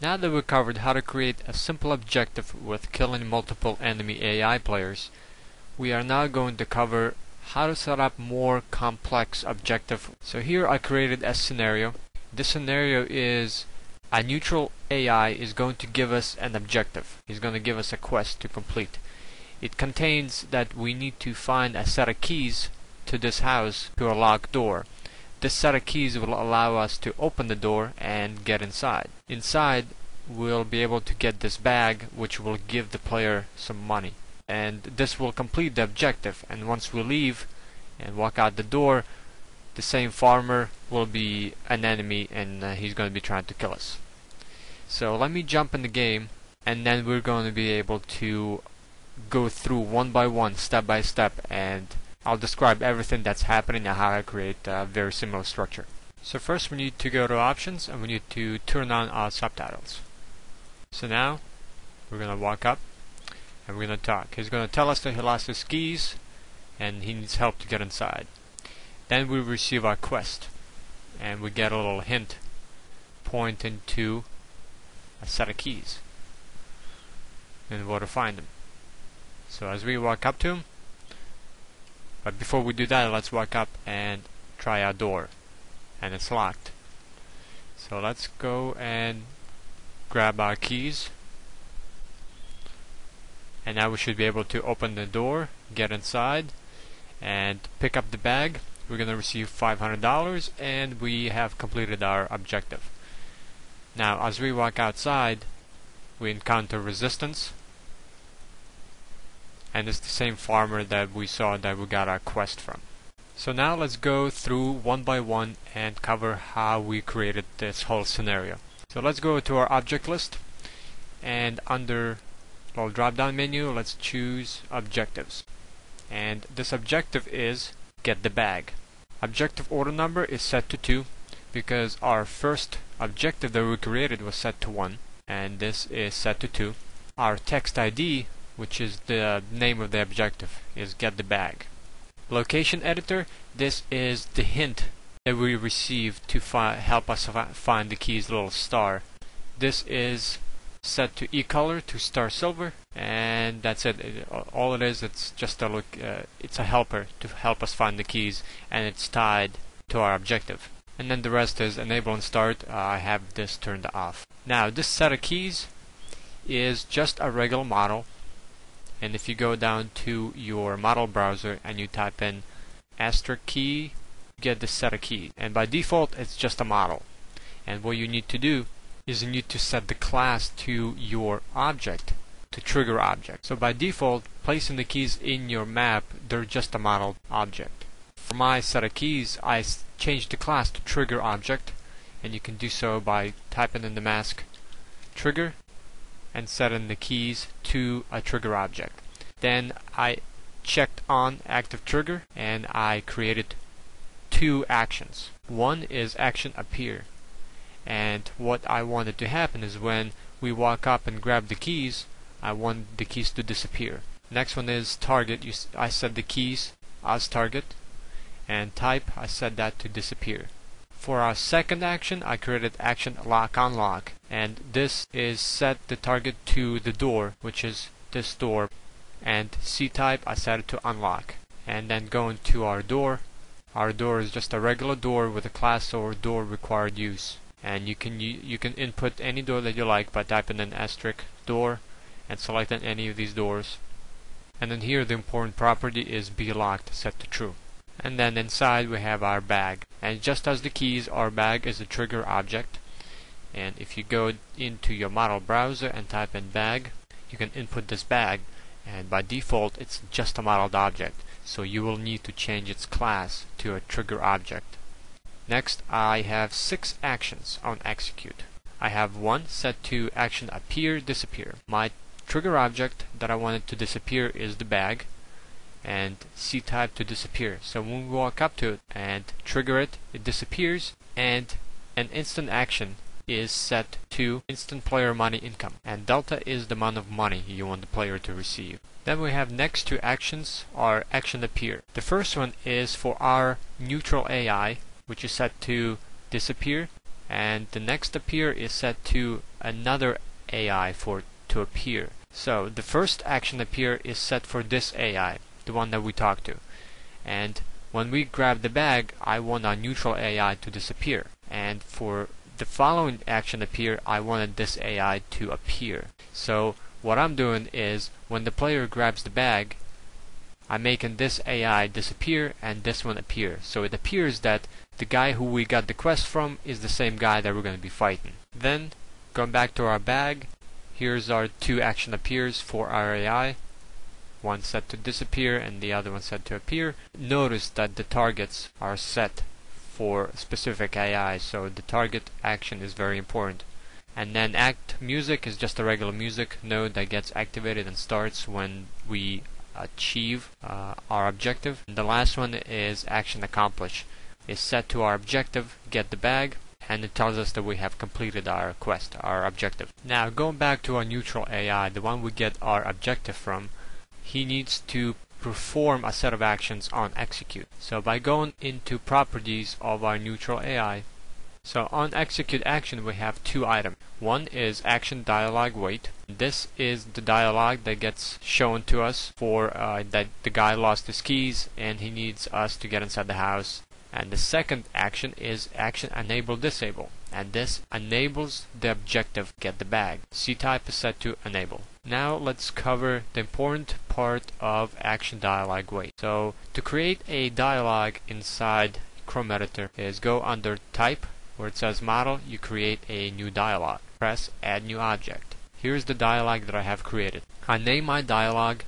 Now that we've covered how to create a simple objective with killing multiple enemy AI players, we are now going to cover how to set up more complex objective. So here I created a scenario. This scenario is a neutral AI is going to give us an objective. He's going to give us a quest to complete. It contains that we need to find a set of keys to this house to a locked door. This set of keys will allow us to open the door and get inside. Inside, we'll be able to get this bag, which will give the player some money. And this will complete the objective. And once we leave and walk out the door, the same farmer will be an enemy and he's going to be trying to kill us. So let me jump in the game, and then we're going to be able to go through one by one, step by step, and I'll describe everything that's happening and how I create a very similar structure. So first we need to go to options and we need to turn on our subtitles. So now we're going to walk up and we're going to talk. He's going to tell us that he lost his keys and he needs help to get inside. Then we receive our quest and we get a little hint pointing to a set of keys and where to find them. So as we walk up to him, but before we do that, let's walk up and try our door, and it's locked. So let's go and grab our keys, and now we should be able to open the door, get inside, and pick up the bag. We're going to receive $500, and we have completed our objective. Now as we walk outside, we encounter resistance, and it's the same farmer that we saw that we got our quest from. So now let's go through one by one and cover how we created this whole scenario. So let's go to our object list, and under the drop down menu let's choose objectives, and this objective is get the bag. Objective order number is set to 2 because our first objective that we created was set to 1, and this is set to 2. Our text ID, which is the name of the objective, is get the bag. Location editor, this is the hint that we received to help us find the keys, little star. This is set to eColor to star silver, and that's it. All it is, it's just a it's a helper to help us find the keys, and it's tied to our objective. And then the rest is enable and start. I have this turned off. Now this set of keys is just a regular model. And if you go down to your model browser and you type in asterisk key, you get this set of keys. And by default, it's just a model. And what you need to do is you need to set the class to your object, to trigger object. So by default, placing the keys in your map, they're just a model object. For my set of keys, I changed the class to trigger object, and you can do so by typing in the mask trigger and setting the keys to a trigger object. Then I checked on active trigger and I created 2 actions. One is action appear, and what I wanted to happen is when we walk up and grab the keys, I want the keys to disappear. Next one is target. I set the keys as target, and type, I set that to disappear. For our second action, I created action lock unlock, and this is set the target to the door, which is this door, and C type I set it to unlock. And then going to our door is just a regular door with a class or door required use, and you can input any door that you like by typing in asterisk door and selecting any of these doors. And then here the important property is be locked, set to true. And then inside we have our bag, and just as the keys, our bag is a trigger object. And if you go into your model browser and type in bag, you can input this bag, and by default it's just a modeled object, so you will need to change its class to a trigger object. Next, I have 6 actions on execute. I have 1 set to action appear disappear. My trigger object that I wanted to disappear is the bag, and C type to disappear. So when we walk up to it and trigger it, it disappears, and an instant action is set to instant player money income, and delta is the amount of money you want the player to receive. Then we have next 2 actions are action appear. The first one is for our neutral AI, which is set to disappear, and the next appear is set to another AI for to appear. So the first action appear is set for this AI, the one that we talked to, and when we grab the bag, I want our neutral AI to disappear, and for the following action appear, I wanted this AI to appear. So what I'm doing is when the player grabs the bag, I'm making this AI disappear and this one appear. So it appears that the guy who we got the quest from is the same guy that we're going to be fighting. Then going back to our bag, here's our two action appears for our AI. One set to disappear and the other one set to appear. Notice that the targets are set for specific AI, so the target action is very important. And then act music is just a regular music node that gets activated and starts when we achieve our objective. And the last one is action accomplish. It's set to our objective, get the bag, and it tells us that we have completed our quest, our objective. Now going back to our neutral AI, the one we get our objective from, he needs to perform a set of actions on execute. So by going into properties of our neutral AI, so on execute action we have two items. One is action dialogue wait. This is the dialogue that gets shown to us for that the guy lost his keys and he needs us to get inside the house. And the second action is action enable disable, and this enables the objective get the bag. C type is set to enable. Now let's cover the important part of action dialogue wait. So to create a dialogue inside ChromEditor is go under type where it says model, you create a new dialogue. Press add new object. Here's the dialogue that I have created. I name my dialogue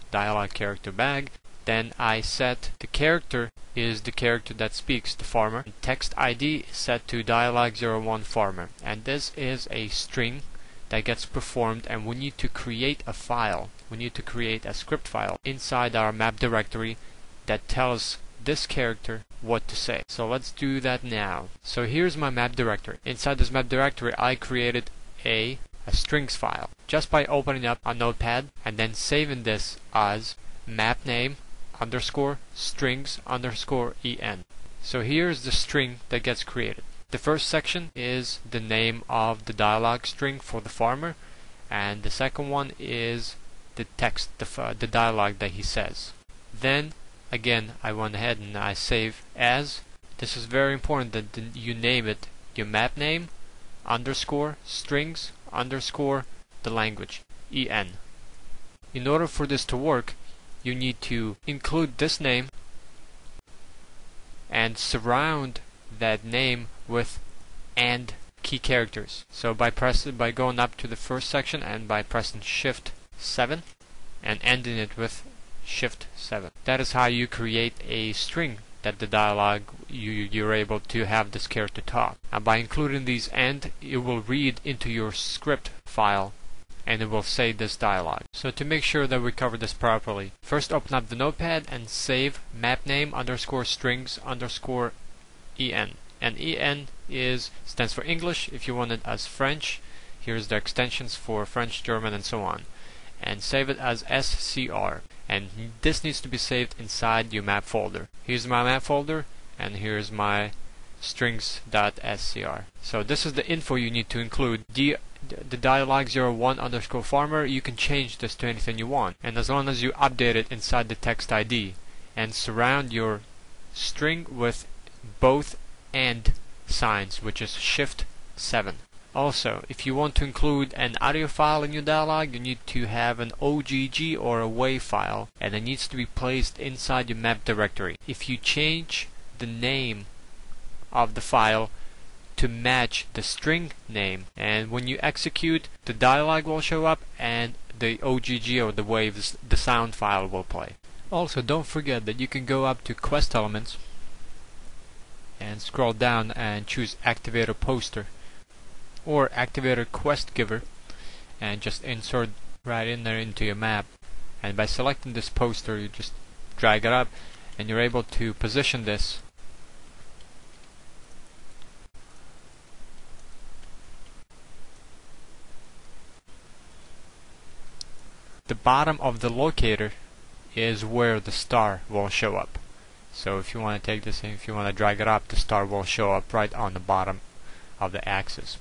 character bag. Then I set the character is the character that speaks, the farmer. And text ID is set to dialogue01 farmer, and this is a string that gets performed, and we need to create a file. We need to create a script file inside our map directory that tells this character what to say. So let's do that now. So here's my map directory. Inside this map directory I created a strings file just by opening up a notepad and then saving this as map name underscore strings underscore en. So here's the string that gets created. The first section is the name of the dialogue string for the farmer, and the second one is the text, the dialogue that he says. Then again I went ahead and I save as. This is very important that you name it your map name underscore strings underscore the language en. In order for this to work, you need to include this name and surround that name with and key characters. So by going up to the first section and by pressing Shift 7 and ending it with Shift 7. That is how you create a string that the dialogue you're able to have this character talk. And by including these and, it will read into your script file and it will say this dialogue. So to make sure that we cover this properly, first open up the notepad and save map name underscore strings underscore en. And en stands for English. If you want it as French, here's the extensions for French, German, and so on. And save it as scr. And this needs to be saved inside your map folder. Here's my map folder, and here's my strings.scr. So this is the info you need to include. The dialogue01 underscore farmer, you can change this to anything you want, and as long as you update it inside the text ID and surround your string with both and signs, which is Shift 7. Also, if you want to include an audio file in your dialogue, you need to have an OGG or a WAV file, and it needs to be placed inside your map directory. If you change the name of the file to match the string name, and when you execute, the dialogue will show up and the OGG or the waves, the sound file will play. Also, don't forget that you can go up to quest elements and scroll down and choose activator poster or activator quest giver and just insert right in there into your map. And by selecting this poster, you just drag it up and you're able to position this the bottom of the locator is where the star will show up. So if you want to take this and if you want to drag it up, the star will show up right on the bottom of the axis.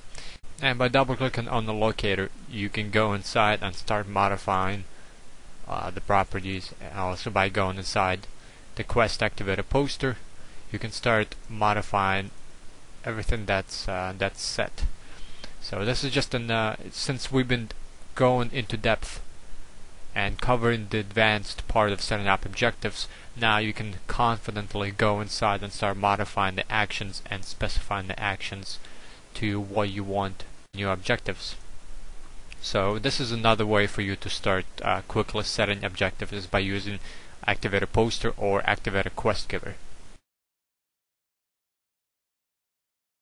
And by double clicking on the locator, you can go inside and start modifying the properties. And also by going inside the quest activator poster, you can start modifying everything that's set. So this is just since we've been going into depth and covering the advanced part of setting up objectives, now you can confidently go inside and start modifying the actions and specifying the actions to what you want in your objectives. So this is another way for you to start quickly setting objectives, is by using activator poster or activator quest giver.